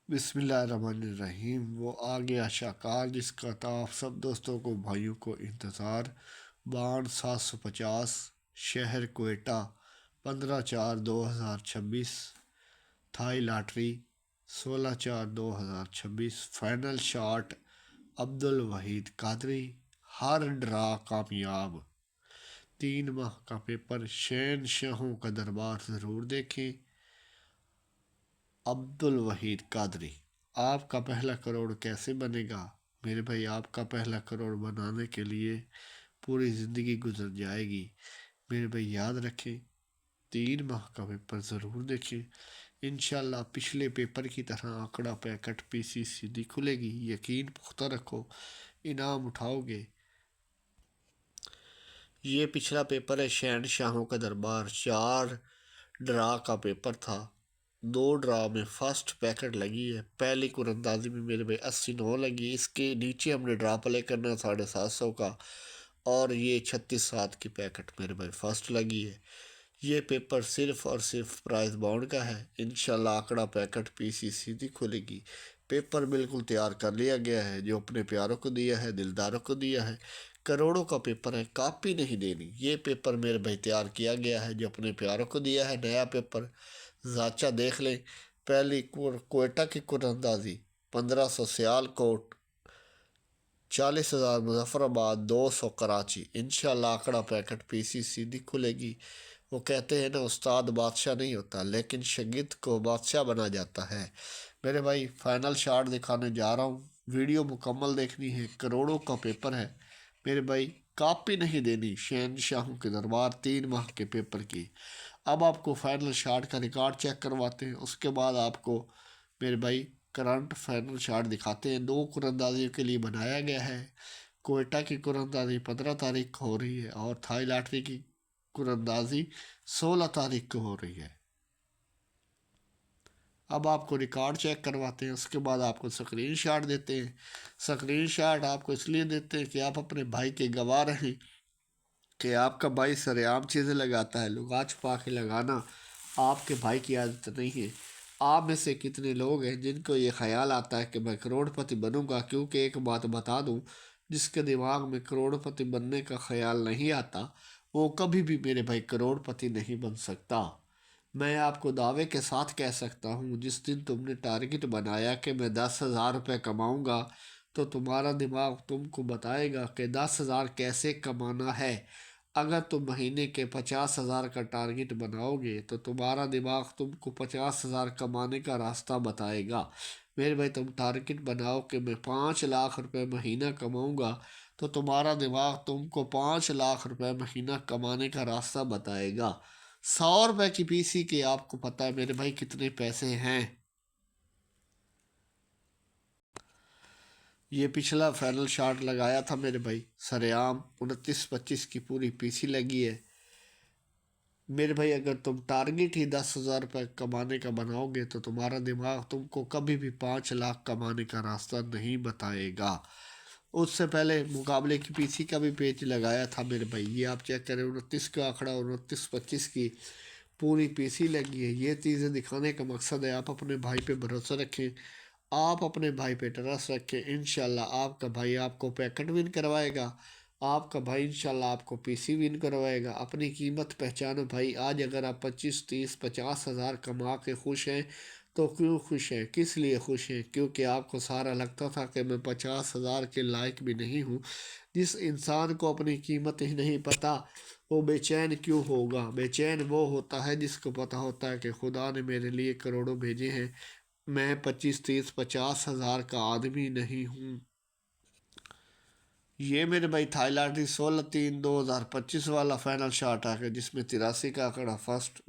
बिस्मिल्लाहिर्रहमानिर्रहीम। वो आ गया शाकार जिसका था आप सब दोस्तों को भाइयों को इंतज़ार। बान 750, शहर Quetta, 15/4/2026। Thai lottery 16/4/2026। Final shot Abdul Waheed Qadri. हर ड्रा कामयाब। 3 माह का पेपर। शहनशाहों का दरबार ज़रूर देखें। अब्दुल वहीद कादरी। आपका पहला करोड़ कैसे बनेगा मेरे भाई? आपका पहला करोड़ बनाने के लिए पूरी ज़िंदगी गुजर जाएगी मेरे भाई। याद रखें, 3 माह का पेपर ज़रूर देखें। इंशाल्लाह पिछले पेपर की तरह आंकड़ा पैकेट पीसी सीधी खुलेगी। यकीन पुख्ता रखो, इनाम उठाओगे। ये पिछला पेपर है शहनशाहों का दरबार। 4 ड्रा का पेपर था। 2 ड्रा में फर्स्ट पैकेट लगी है। पहली कुरंदाजी में मेरे भाई 89 लगी। इसके नीचे हमने ड्रा प्ले करना 750 का। और ये 36/7 की पैकेट मेरे भाई फर्स्ट लगी है। ये पेपर सिर्फ और सिर्फ प्राइस बाउंड का है। इंशाल्लाह आंकड़ा पैकेट पीसी सीधी खुलेगी। पेपर बिल्कुल तैयार कर लिया गया है, जो अपने प्यारों को दिया है, दिलदारों को दिया है। करोड़ों का पेपर है, कॉपी नहीं देनी। ये पेपर मेरे भाई तैयार किया गया है, जो अपने प्यारों को दिया है। नया पेपर जाचा देख लें। पहली कोयटा की कुरंदाजी 1500 सियालकोट, 40,000 मुजफ्फराबाद, 200 कराची। इंशाल्लाह आंकड़ा पैकेट पीसी सीधी खुलेगी। वो कहते हैं ना, उस्ताद बादशाह नहीं होता लेकिन शागिर्द को बादशाह बना जाता है। मेरे भाई फाइनल शॉट दिखाने जा रहा हूँ। वीडियो मुकम्मल देखनी है। करोड़ों का पेपर है मेरे भाई, कॉपी नहीं देनी। शहनशाहों के दरबार 3 माह के पेपर की। अब आपको फाइनल शॉट का रिकॉर्ड चेक करवाते हैं, उसके बाद आपको मेरे भाई करंट फाइनल शॉट दिखाते हैं। 2 कुरंदाजियों के लिए बनाया गया है। कोयटा की कुरंदाजी 15 तारीख को हो रही है और थाई लॉटरी की कुरंदाजी 16 तारीख को हो रही है। अब आपको रिकॉर्ड चेक करवाते हैं, उसके बाद आपको स्क्रीन शॉट देते हैं। स्क्रीन शॉट आपको इसलिए देते हैं कि आप अपने भाई के गवाह रहें कि आपका भाई सरेआम चीज़ें लगाता है। लुका छुपा के लगाना आपके भाई की आदत नहीं है। आप में से कितने लोग हैं जिनको ये ख्याल आता है कि मैं करोड़पति बनूंगा? क्योंकि एक बात बता दूं, जिसके दिमाग में करोड़पति बनने का ख्याल नहीं आता, वो कभी भी मेरे भाई करोड़पति नहीं बन सकता। मैं आपको दावे के साथ कह सकता हूँ, जिस दिन तुमने टारगेट बनाया कि मैं 10,000 रुपये कमाऊँगा, तो तुम्हारा दिमाग तुमको बताएगा कि 10,000 कैसे कमाना है। अगर तुम महीने के 50,000 का टारगेट बनाओगे तो तुम्हारा दिमाग तुमको 50,000 कमाने का रास्ता बताएगा। मेरे भाई तुम टारगेट बनाओ कि मैं 5 लाख रुपए महीना कमाऊँगा, तो तुम्हारा दिमाग तुमको 5 लाख रुपए महीना कमाने का रास्ता बताएगा। 100 रुपए की पीसी के आपको पता है मेरे भाई कितने पैसे हैं? ये पिछला फाइनल शॉट लगाया था मेरे भाई सरेआम। 29-25 की पूरी पीसी लगी है मेरे भाई। अगर तुम टारगेट ही 10,000 रुपये कमाने का बनाओगे तो तुम्हारा दिमाग तुमको कभी भी 5 लाख कमाने का रास्ता नहीं बताएगा। उससे पहले मुकाबले की पीसी का भी पेज लगाया था मेरे भाई। ये आप चेक करें, 29 का आंकड़ा, 29-25 की पूरी पीसी लगी है। ये चीज़ें दिखाने का मकसद है आप अपने भाई पे भरोसा रखें, आप अपने भाई पे ट्रस्ट रखें। इंशाल्लाह आपका भाई आपको पैकेट विन करवाएगा। आपका भाई इंशाल्लाह आपको पीसी विन करवाएगा। अपनी कीमत पहचानो भाई। आज अगर आप 25, 30, 50 हज़ार कमा के खुश हैं तो क्यों खुश हैं, किस लिए खुश हैं? क्योंकि आपको सारा लगता था कि मैं 50,000 के लायक भी नहीं हूँ। जिस इंसान को अपनी कीमत ही नहीं पता, वो बेचैन क्यों होगा? बेचैन वो होता है जिसको पता होता है कि खुदा ने मेरे लिए करोड़ों भेजे हैं। मैं 25, 30, 50 हज़ार का आदमी नहीं हूँ। ये मेरे भाई थाईलैंड की 16/3/2025 वाला फाइनल शॉट आ गया, जिसमें 83 का आंकड़ा फर्स्ट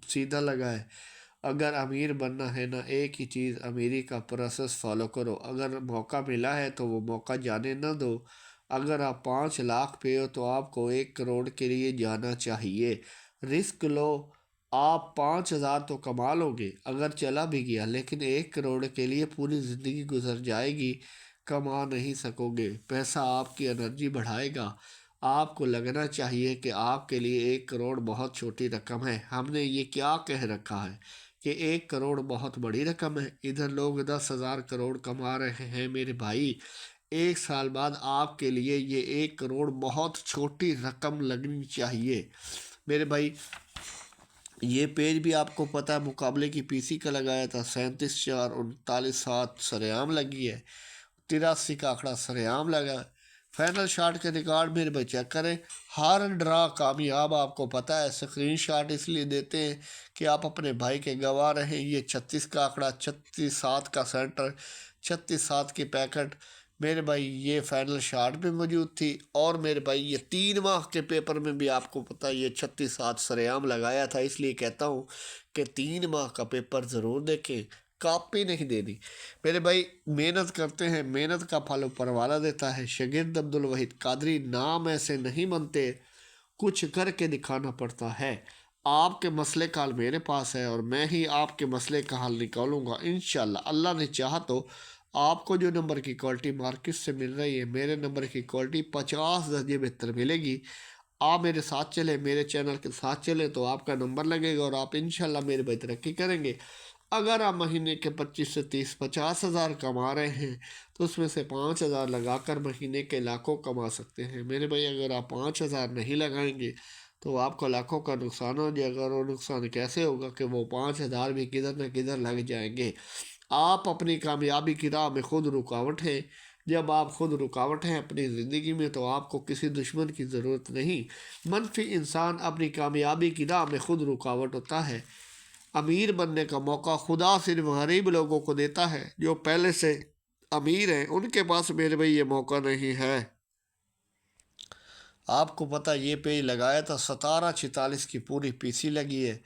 सीधा लगा है। अगर अमीर बनना है ना, एक ही चीज़, अमीरी का प्रोसेस फॉलो करो। अगर मौका मिला है तो वो मौका जाने ना दो। अगर आप 5 लाख पे हो तो आपको 1 करोड़ के लिए जाना चाहिए। रिस्क लो। आप 5,000 तो कमा लोगे अगर चला भी गया, लेकिन 1 करोड़ के लिए पूरी ज़िंदगी गुजर जाएगी, कमा नहीं सकोगे। पैसा आपकी एनर्जी बढ़ाएगा। आपको लगना चाहिए कि आपके लिए 1 करोड़ बहुत छोटी रकम है। हमने ये क्या कह रखा है कि 1 करोड़ बहुत बड़ी रकम है, इधर लोग 10,000 करोड़ कमा रहे हैं मेरे भाई। 1 साल बाद आपके लिए ये 1 करोड़ बहुत छोटी रकम लगनी चाहिए मेरे भाई। ये पेज भी आपको पता है मुकाबले की पीसी का लगाया था, 37,4, 39,7 सरेआम लगी है, 83 का आंकड़ा सरेआम लगा। फाइनल शॉट के रिकॉर्ड मेरे भाई चेक करें, हर ड्रा कामयाब आपको पता है। स्क्रीन शॉट इसलिए देते हैं कि आप अपने भाई के गवाह रहें। ये 36 का आंकड़ा, 36,7 का सेंटर, 36,7 की पैकेट मेरे भाई ये फाइनल शॉट भी मौजूद थी। और मेरे भाई ये 3 माह के पेपर में भी आपको पता है ये 36,7 सरेआम लगाया था। इसलिए कहता हूँ कि 3 माह का पेपर ज़रूर देखें, कॉपी नहीं देनी मेरे भाई। मेहनत करते हैं, मेहनत का फल ऊपर वाला देता है। शागिर्द अब्दुल वहीद कादरी नाम ऐसे नहीं बनते, कुछ करके दिखाना पड़ता है। आपके मसले का हल मेरे पास है और मैं ही आपके मसले का हल निकालूंगा इंशाल्लाह। अल्लाह ने चाहा तो आपको जो नंबर की क्वालिटी मार्केट से मिल रही है, मेरे नंबर की क्वालिटी 50 दर्जे बेहतर मिलेगी। आप मेरे साथ चले, मेरे चैनल के साथ चले तो आपका नंबर लगेगा और आप इंशाल्लाह मेरे भाई तरक्की करेंगे। अगर आप महीने के 25 से 30 50 हज़ार कमा रहे हैं तो उसमें से 5,000 लगाकर महीने के लाखों कमा सकते हैं मेरे भाई। अगर आप 5,000 नहीं लगाएंगे तो आपको लाखों का नुकसान हो जाएगा। और वो नुकसान कैसे होगा कि वो 5,000 भी किधर न किधर लग जाएंगे। आप अपनी कामयाबी की राह में खुद रुकावट हैं। जब आप खुद रुकावट हैं अपनी ज़िंदगी में तो आपको किसी दुश्मन की ज़रूरत नहीं। मनफी इंसान अपनी कामयाबी की राह में खुद रुकावट होता है। अमीर बनने का मौका खुदा सिर्फ गरीब लोगों को देता है। जो पहले से अमीर हैं उनके पास मेरे भाई ये मौका नहीं है। आपको पता ये पेज लगाया था 1746 की पूरी पीसी लगी है।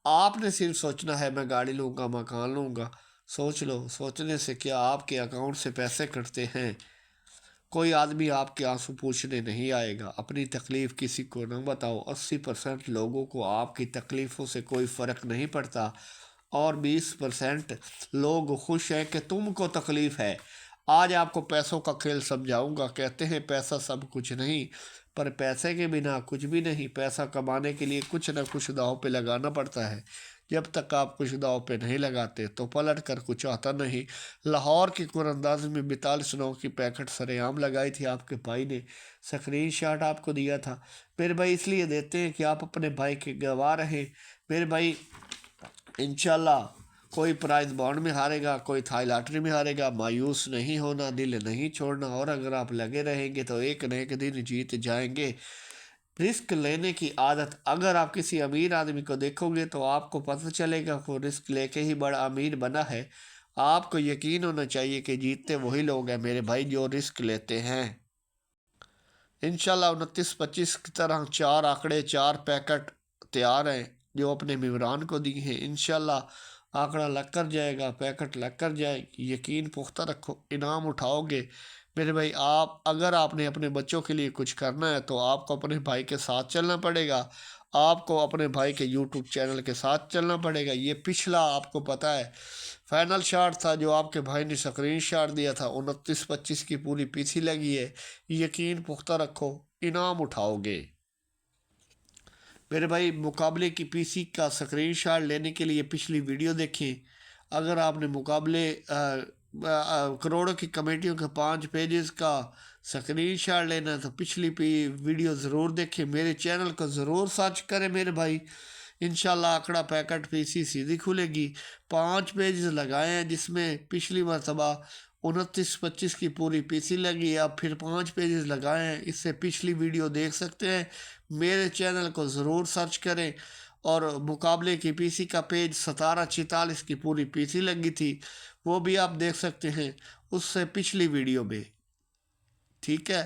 आपने सिर्फ सोचना है मैं गाड़ी लूँगा, मकान लूँगा। सोच लो, सोचने से क्या आपके अकाउंट से पैसे कटते हैं। कोई आदमी आपके आंसू पूछने नहीं आएगा। अपनी तकलीफ़ किसी को न बताओ। 80% लोगों को आपकी तकलीफ़ों से कोई फ़र्क नहीं पड़ता और 20% लोग खुश हैं कि तुमको तकलीफ़ है। आज आपको पैसों का खेल समझाऊंगा। कहते हैं पैसा सब कुछ नहीं, पर पैसे के बिना कुछ भी नहीं। पैसा कमाने के लिए कुछ न कुछ दांव पे लगाना पड़ता है। जब तक आप कुछ दांव पे नहीं लगाते तो पलट कर कुछ आता नहीं। लाहौर की कुरंदाजी में 42 9 की पैकेट सरेआम लगाई थी आपके भाई ने। स्क्रीन शॉट आपको दिया था मेरे भाई, इसलिए देते हैं कि आप अपने भाई के गवाह रहें मेरे भाई। इंशाल्लाह कोई प्राइज बॉन्ड में हारेगा, कोई थाई लॉटरी में हारेगा। मायूस नहीं होना, दिल नहीं छोड़ना। और अगर आप लगे रहेंगे तो एक न एक दिन जीत जाएंगे। रिस्क लेने की आदत, अगर आप किसी अमीर आदमी को देखोगे तो आपको पता चलेगा वो रिस्क लेके ही बड़ा अमीर बना है। आपको यकीन होना चाहिए कि जीतते वही लोग हैं मेरे भाई जो रिस्क लेते हैं। इंशाल्लाह 29-25 की तरह 4 आंकड़े 4 पैकेट तैयार हैं जो अपने मेम्बरान को दिए हैं। इंशाल्लाह आंकड़ा लग कर जाएगा, पैकेट लग कर जाएगी। यकीन पुख्ता रखो, इनाम उठाओगे मेरे भाई। आप अगर आपने अपने बच्चों के लिए कुछ करना है तो आपको अपने भाई के साथ चलना पड़ेगा। आपको अपने भाई के यूट्यूब चैनल के साथ चलना पड़ेगा। ये पिछला आपको पता है फाइनल शॉट था जो आपके भाई ने स्क्रीन शॉट दिया था। 29-25 की पूरी पीछी लगी है। यकीन पुख्ता रखो, इनाम उठाओगे मेरे भाई। मुकाबले की पीसी का स्क्रीन शॉट लेने के लिए पिछली वीडियो देखें। अगर आपने मुकाबले करोड़ों की कमेटियों के 5 पेजेस का स्क्रीन शॉट लेना है तो पिछली वीडियो ज़रूर देखें। मेरे चैनल को ज़रूर सर्च करें मेरे भाई। इंशाल्लाह आंकड़ा पैकेट पीसी सीधी खुलेगी। 5 पेज लगाए हैं जिसमें पिछली मरतबा 29-25 की पूरी पीसी लगी है। अब फिर 5 पेजेस लगाए हैं, इससे पिछली वीडियो देख सकते हैं। मेरे चैनल को ज़रूर सर्च करें। और मुकाबले की पीसी का पेज 1746 की पूरी पीसी लगी थी, वो भी आप देख सकते हैं उससे पिछली वीडियो में। ठीक है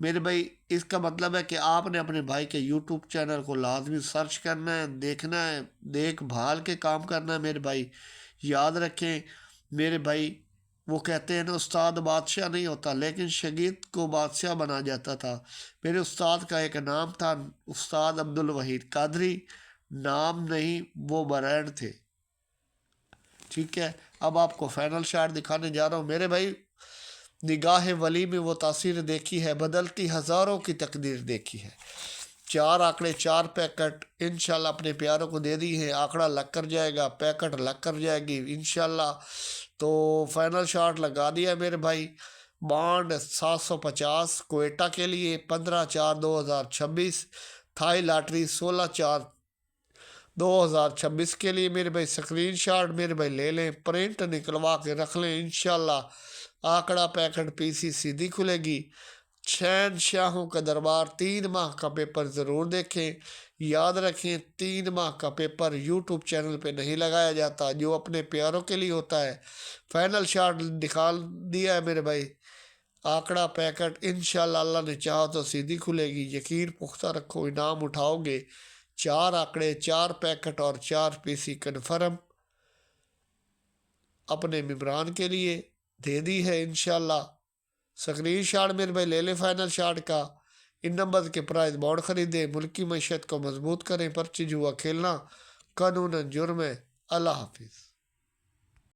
मेरे भाई, इसका मतलब है कि आपने अपने भाई के यूट्यूब चैनल को लाजमी सर्च करना है, देखना है, देखभाल के काम करना है मेरे भाई। याद रखें मेरे भाई, वो कहते हैं ना उस्ताद बादशाह नहीं होता लेकिन शागिर्द को बादशाह बना जाता था। मेरे उस्ताद का एक नाम था, उस्ताद अब्दुल वहीद कादरी। नाम नहीं, वो ब्रांड थे। ठीक है, अब आपको फाइनल शॉट दिखाने जा रहा हूँ मेरे भाई। निगाह वली में वो तासीर देखी है, बदलती हज़ारों की तकदीर देखी है। 4 आंकड़े 4 पैकेट इंशाल्लाह अपने प्यारों को दे दी हैं। आंकड़ा लग कर जाएगा, पैकेट लग कर जाएगी इंशाल्लाह। तो फाइनल शॉट लगा दिया मेरे भाई। बॉन्ड 750 क्वेटा के लिए 15/4/2026। थाई लॉटरी 16/4/2026 के लिए मेरे भाई स्क्रीनशॉट मेरे भाई ले लें, प्रिंट निकलवा के रख लें इंशाल्लाह। आंकड़ा पैकेट पीसी सीधी खुलेगी। शहनशाहों का दरबार 3 माह का पेपर ज़रूर देखें। याद रखें 3 माह का पेपर यूट्यूब चैनल पे नहीं लगाया जाता, जो अपने प्यारों के लिए होता है। फाइनल शॉट दिखा दिया है मेरे भाई। आंकड़ा पैकेट इंशाल्लाह अल्लाह ने चाहा तो सीधी खुलेगी। यकीन पुख्ता रखो, इनाम उठाओगे। 4 आंकड़े 4 पैकेट और 4 पीसी कन्फर्म अपने मेम्बरान के लिए दे दी है इंशाल्लाह। स्क्रीन शॉट मेरे भाई ले ले फाइनल शॉट का। इन नंबर के प्राइस बॉन्ड खरीदे, मुल्की मैशत को मजबूत करें। पर्ची जुआ खेलना कानूनन जुर्म है। अल्लाह हाफिज़।